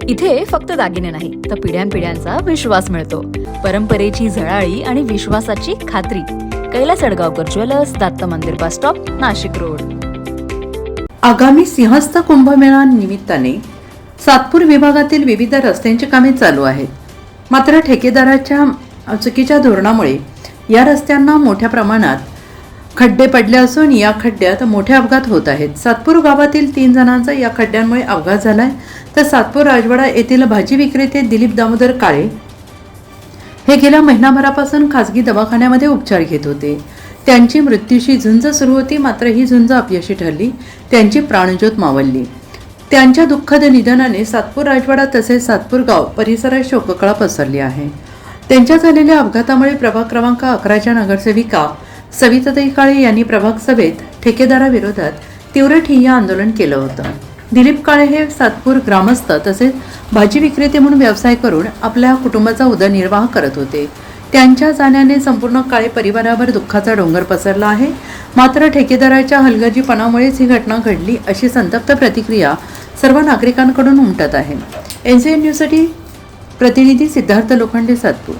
इथे फक्त दागिने नाही तर पिढ्यानपिढ्यांचा विश्वास मिळतो. परंपरेची झळाळी आणि विश्वासाची खात्री. कैलास अडगावकर ज्वेलर्स, दत्त मंदिर बस स्टॉप, नाशिक रोड. आगामी सिंहस्थ कुंभमेळा निमित्ताने सातपूर विभागातील विविध रस्त्यांची कामे चालू आहेत. मात्र ठेकेदाराच्या चुकीच्या धोरणामुळे या रस्त्यांना मोठ्या प्रमाणात खड्डे पडले असून या खड्ड्यात मोठे अपघात होत आहेत. सातपूर गावातील 3 जणांचा या खड्ड्यांमुळे अपघात झालाय. तर सातपूर राजवाडा येथील भाजी विक्रेते दिलीप दामोदर काळे हे गेल्या महिनाभरापासून खासगी दवाखान्यामध्ये उपचार घेत होते. त्यांची मृत्यूशी झुंज सुरू होती, मात्र ही झुंज अपयशी ठरली. त्यांची प्राणज्योत मावळली. त्यांच्या दुःखद निधनाने सातपूर राजवाडा तसेच सातपूर गाव परिसरात शोककळा पसरली आहे. त्यांच्या झालेल्या अपघातामुळे प्रभाग क्रमांक 11च्या नगरसेविका सविताताई काळे यांनी प्रभाग सभेत ठेकेदाराविरोधात तीव्र ठिय्या आंदोलन केलं होतं. दिलीप काळे हे सातपूर ग्रामस्थ तसेच भाजी विक्रेते म्हणून व्यवसाय करून आपल्या कुटुंबाचा उदरनिर्वाह करत होते. त्यांच्या जाण्याने संपूर्ण काळे परिवारावर दुःखाचा डोंगर पसरला आहे. मात्र ठेकेदाराच्या हलगर्जीपणामुळेच ही घटना घडली अशी संतप्त प्रतिक्रिया सर्व नागरिकांकडून उमटत आहे. NCN न्यूजसाठी प्रतिनिधी सिद्धार्थ लोखंडे, सातपूर.